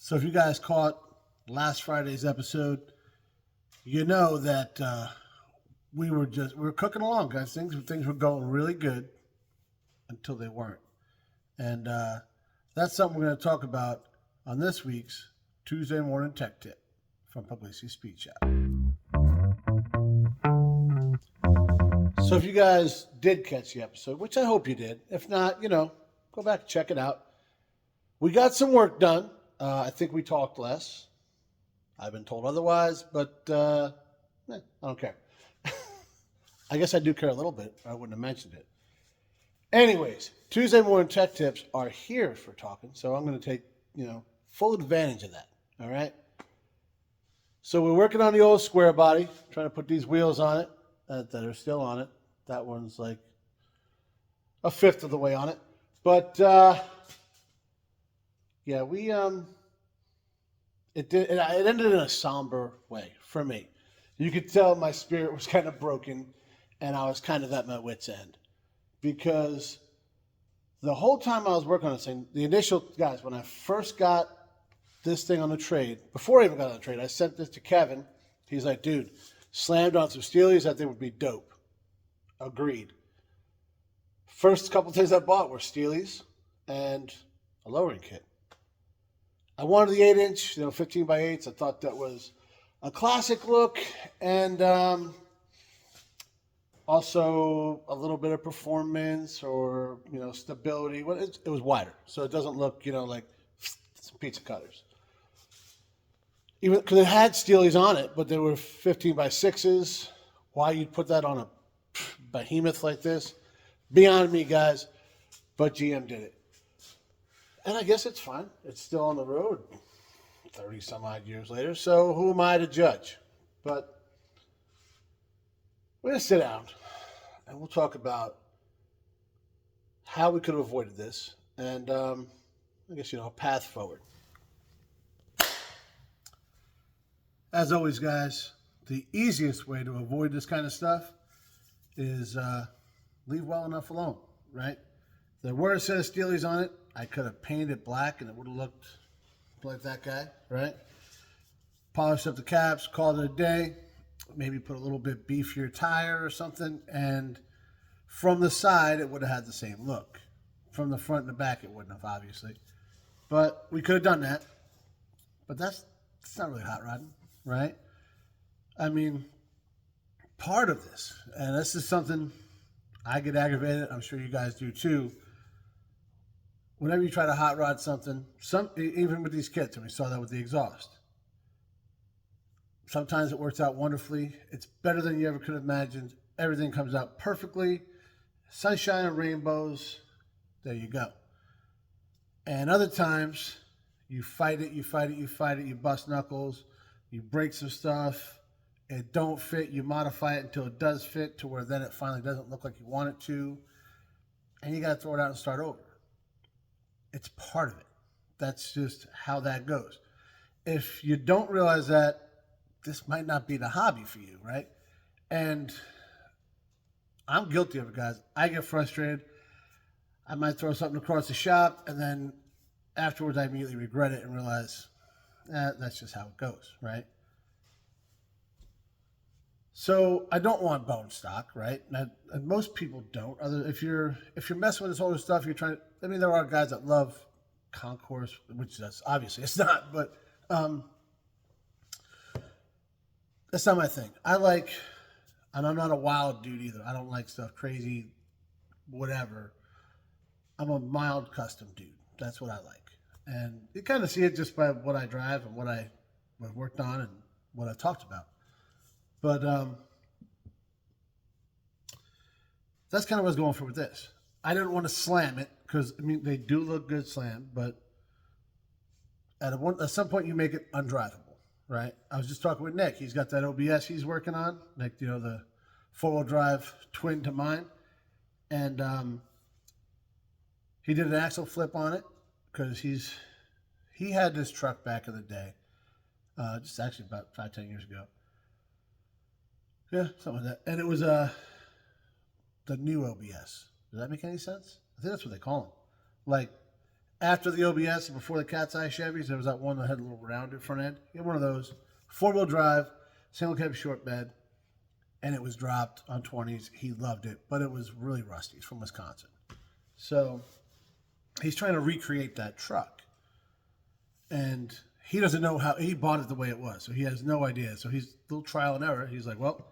So if you guys caught last Friday's episode, you know that we were cooking along, guys. Things were going really good until they weren't, and that's something we're going to talk about on this week's Tuesday Morning Tech Tip from Pugliese Speed Shop. So if you guys did catch the episode, which I hope you did, if not, go back and check it out. We got some work done. I think we talked less. I've been told otherwise, but I don't care. I guess I do care a little bit, or I wouldn't have mentioned it. Anyways, Tuesday Morning Tech Tips are here for talking, so I'm going to take, full advantage of that, all right? So we're working on the old square body, trying to put these wheels on it that are still on it. That one's like a fifth of the way on it. But, yeah, it ended in a somber way for me. You could tell my spirit was kind of broken, and I was kind of at my wit's end. Because the whole time I was working on this thing, the initial, guys, when I first got this thing on the trade, before I even got on the trade, I sent this to Kevin. He's like, dude, slammed on some Steelies, I think would be dope. Agreed. First couple things I bought were Steelies and a lowering kit. I wanted the 8-inch, 15 by 8s. I thought that was a classic look, and also a little bit of performance or stability. Well, it was wider, so it doesn't look like some pizza cutters. Even because it had Steelies on it, but they were 15 by 6s. Why you'd put that on a behemoth like this? Beyond me, guys. But GM did it. And I guess it's fine. It's still on the road 30 some odd years later. So who am I to judge? But we're going to sit down and we'll talk about how we could have avoided this and I guess, a path forward. As always, guys, the easiest way to avoid this kind of stuff is leave well enough alone, right? There were a set of Steelies on it. I could have painted it black and it would have looked like that guy, right? Polished up the caps, called it a day, maybe put a little bit beefier tire or something, and from the side, it would have had the same look. From the front and the back, it wouldn't have, obviously. But we could have done that. But that's not really hot rodding, right? I mean, part of this, and this is something I get aggravated, I'm sure you guys do too. Whenever you try to hot rod something, even with these kits, and we saw that with the exhaust, sometimes it works out wonderfully. It's better than you ever could have imagined. Everything comes out perfectly. Sunshine and rainbows. There you go. And other times, you fight it, you bust knuckles, you break some stuff, it don't fit, you modify it until it does fit to where then it finally doesn't look like you want it to, and you got to throw it out and start over. It's part of it. That's just how that goes. If you don't realize that, this might not be the hobby for you, right? And I'm guilty of it, guys. I get frustrated. I might throw something across the shop, and then afterwards I immediately regret it and realize that's just how it goes, right? So I don't want bone stock, right? And most people don't. If you're messing with this older stuff, you're trying to. I mean, there are guys that love concourse, which that's obviously it's not, but that's not my thing. And I'm not a wild dude either. I don't like stuff crazy, whatever. I'm a mild custom dude. That's what I like. And you kind of see it just by what I drive and what I've worked on and what I've talked about. But that's kind of what I was going for with this. I didn't want to slam it because, they do look good slammed, but at some point you make it undrivable, right? I was just talking with Nick. He's got that OBS he's working on, like, the four-wheel drive twin to mine. And he did an axle flip on it because he had this truck back in the day, just actually about 5-10 years ago. Yeah, something like that. And it was the new OBS. Does that make any sense? I think that's what they call them. Like, after the OBS and before the Cat's Eye Chevys, there was that one that had a little rounded front end. He had one of those, 4-wheel drive, single cab short bed, and it was dropped on 20s. He loved it, but it was really rusty. It's from Wisconsin. So he's trying to recreate that truck. And he doesn't know how, he bought it the way it was, so he has no idea. So he's a little trial and error. He's like, well,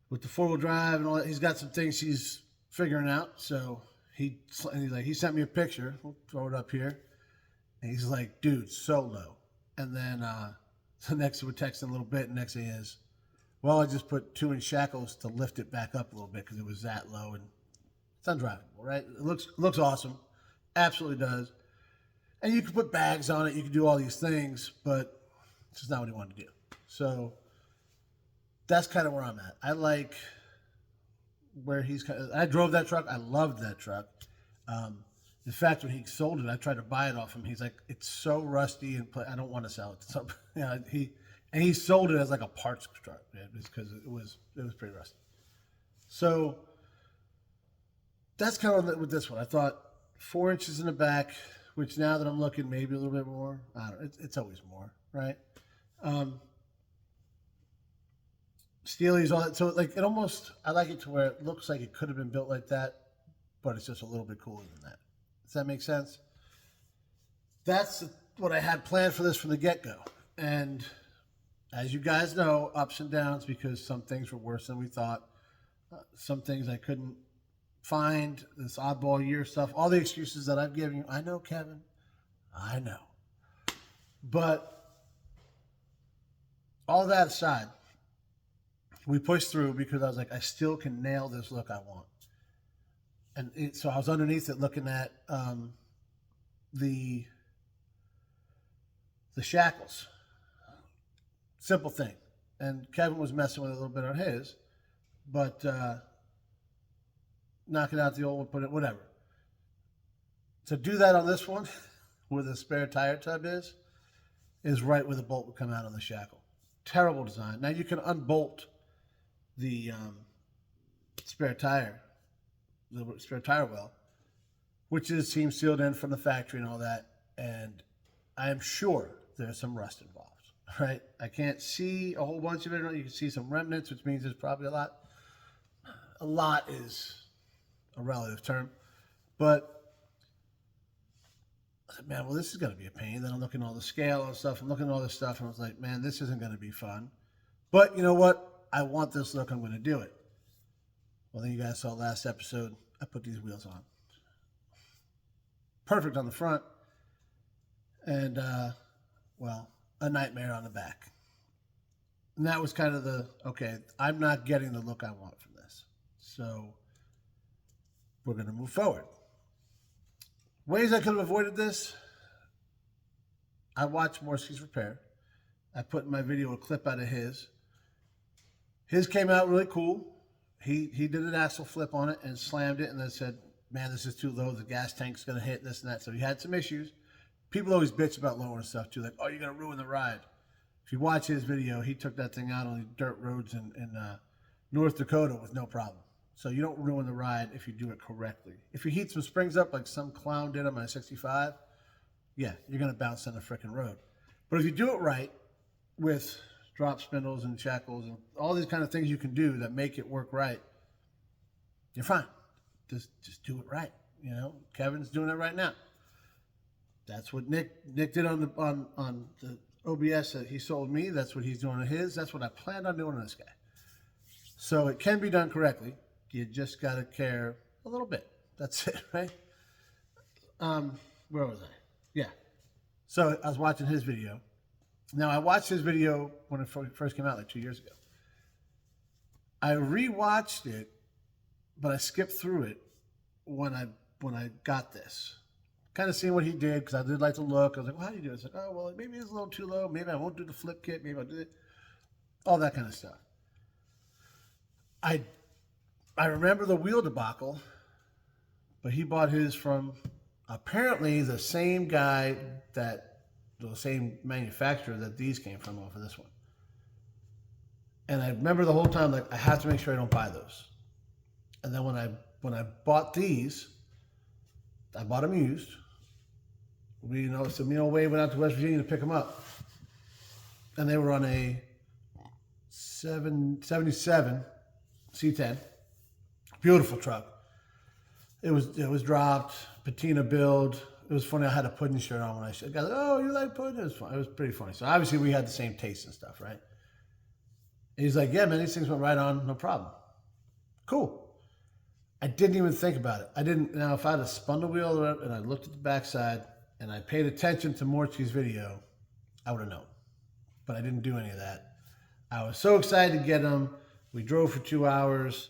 with the 4-wheel drive and all that, he's got some things he's figuring out. So he sent me a picture. We'll throw it up here. And he's like, dude, so low. And then so next we're texting a little bit, and next thing is, well, I just put 2-inch shackles to lift it back up a little bit because it was that low, and it's undrivable, right? It looks awesome. Absolutely does. And you can put bags on it. You can do all these things, but it's just not what he wanted to do. So that's kind of where I'm at. I like where he's kind of, I drove that truck. I loved that truck. In fact, when he sold it, I tried to buy it off him. He's like, it's so rusty and I don't want to sell it. So he sold it as like a parts truck, man, because it was pretty rusty. So that's kind of with this one. I thought 4 inches in the back, which now that I'm looking, maybe a little bit more. I don't know. It's always more, right? Steely's all that. So like it almost, I like it to where it looks like it could have been built like that, but it's just a little bit cooler than that. Does that make sense? That's what I had planned for this from the get-go. And as you guys know, ups and downs, because some things were worse than we thought. Some things I couldn't find, this oddball year stuff, all the excuses that I've given you. I know, Kevin. I know. But all that aside, we pushed through because I was like, I still can nail this look I want. And so I was underneath it looking at the shackles. Simple thing. And Kevin was messing with it a little bit on his, but knocking out the old one, put it, whatever. To do that on this one, where the spare tire tub is right where the bolt would come out on the shackle. Terrible design. Now you can unbolt the spare tire well, which is seam sealed in from the factory and all that. And I am sure there's some rust involved, right? I can't see a whole bunch of it. You can see some remnants, which means there's probably a lot. A lot is a relative term, but I said, man, well, this is going to be a pain. Then I'm looking at all the scale and stuff. I'm looking at all this stuff, and I was like, man, this isn't going to be fun. But you know what? I want this look. I'm going to do it. Well, then you guys saw last episode. I put these wheels on. Perfect on the front. And, well, a nightmare on the back. And that was kind of okay, I'm not getting the look I want from this. So we're going to move forward. Ways I could have avoided this. I watched Morski's Repair. I put in my video a clip out of his. His came out really cool. He did an axle flip on it and slammed it and then said, man, this is too low. The gas tank's going to hit this and that. So he had some issues. People always bitch about lowering stuff too. Like, oh, you're going to ruin the ride. If you watch his video, he took that thing out on the dirt roads in North Dakota with no problem. So you don't ruin the ride if you do it correctly. If you heat some springs up like some clown did on my 65, yeah, you're going to bounce on the frickin' road. But if you do it right with drop spindles and shackles and all these kind of things you can do that make it work right, you're fine. Just do it right. You know, Kevin's doing it right now. That's what Nick did on the OBS that he sold me. That's what he's doing on his. That's what I planned on doing on this guy. So it can be done correctly. You just got to care a little bit. That's it, right? Where was I? Yeah. So I was watching his video. Now, I watched his video when it first came out, like 2 years ago. I rewatched it, but I skipped through it when I got this. Kind of seeing what he did, because I did like the look. I was like, well, how do you do it? I was like, oh, well, maybe it's a little too low. Maybe I won't do the flip kit. Maybe I'll do it. All that kind of stuff. I remember the wheel debacle, but he bought his from apparently the same guy the same manufacturer that these came from off of this one. And I remember the whole time, like, I have to make sure I don't buy those. And then when I bought these, I bought them used. So me and old Wade went out to West Virginia to pick them up. And they were on a 77 C10. Beautiful truck. It was dropped, patina build. It was funny. I had a pudding shirt on when I said, "Oh, you like pudding?" It was fun. It was pretty funny. So obviously we had the same taste and stuff, right? And he's like, "Yeah, man, these things went right on, no problem." Cool. I didn't even think about it. I didn't. Now, if I had spun the wheel and I looked at the backside and I paid attention to Mortsy's video, I would have known. But I didn't do any of that. I was so excited to get them. We drove for 2 hours.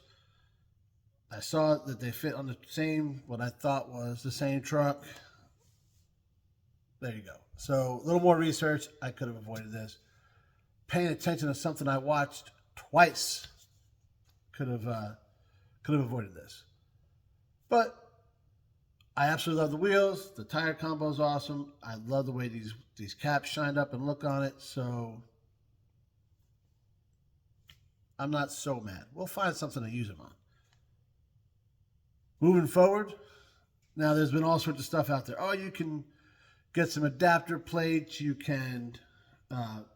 I saw that they fit on the same, what I thought was the same truck. There you go. So a little more research. I could have avoided this. Paying attention to something I watched twice could have avoided this. But I absolutely love the wheels. The tire combo is awesome. I love the way these caps shined up and look on it. So I'm not so mad. We'll find something to use them on. Moving forward, now there's been all sorts of stuff out there. Oh, you can get some adapter plates. You can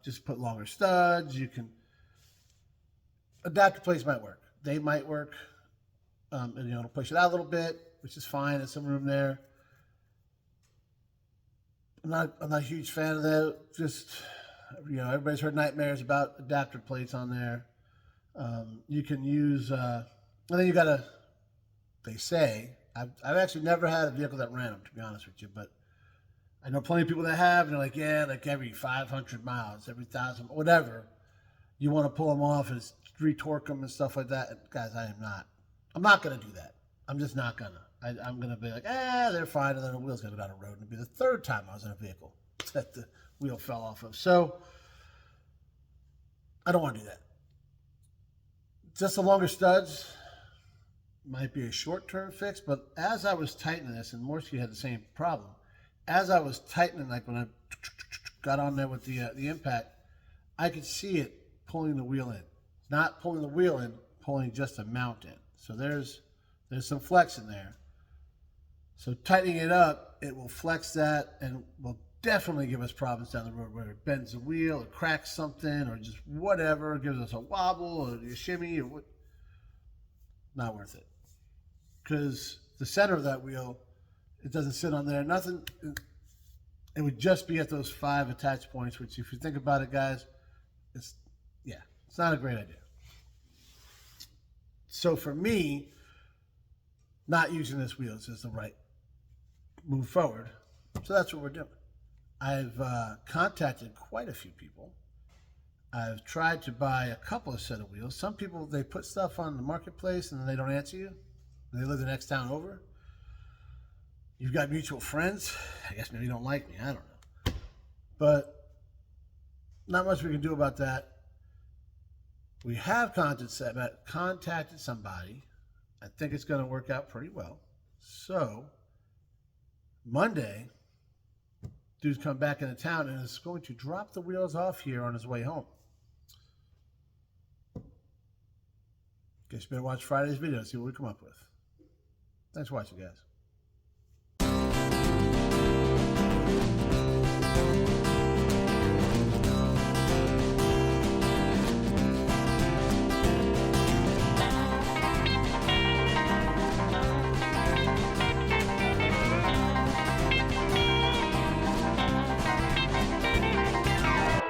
just put longer studs. You can adapter plates might work. They might work. And to push it out a little bit, which is fine. There's some room there. I'm not a huge fan of that. Just everybody's heard nightmares about adapter plates on there. You can use. And then you gotta. They say I've actually never had a vehicle that ran them, to be honest with you, but I know plenty of people that have. And they're like, yeah, like every 500 miles, every 1,000, whatever. You want to pull them off and retorque them and stuff like that. And guys, I'm not going to do that. I'm just not going to. I'm going to be like, they're fine. And then the wheel's going to go down the road. And it'll be the third time I was in a vehicle that the wheel fell off of. So I don't want to do that. Just the longer studs might be a short-term fix. But as I was tightening this, and Morsky had the same problem, as I was tightening, like when I got on there with the impact, I could see it pulling the wheel in. Not pulling the wheel in, pulling just a mount in. So there's some flex in there. So tightening it up, it will flex that and will definitely give us problems down the road, whether it bends the wheel or cracks something or just whatever, it gives us a wobble or a shimmy or what. Not worth it. Because the center of that wheel, it doesn't sit on there. Nothing. It would just be at those 5 attach points, which if you think about it, guys, it's not a great idea. So for me, not using this wheels is the right move forward. So that's what we're doing. I've contacted quite a few people. I've tried to buy a couple of set of wheels. Some people, they put stuff on the marketplace and then they don't answer you. They live the next town over. You've got mutual friends. I guess maybe you don't like me. I don't know. But not much we can do about that. We have contacted somebody. I think it's going to work out pretty well. So Monday, dude's come back into town and is going to drop the wheels off here on his way home. Guess you better watch Friday's video and see what we come up with. Thanks for watching, guys.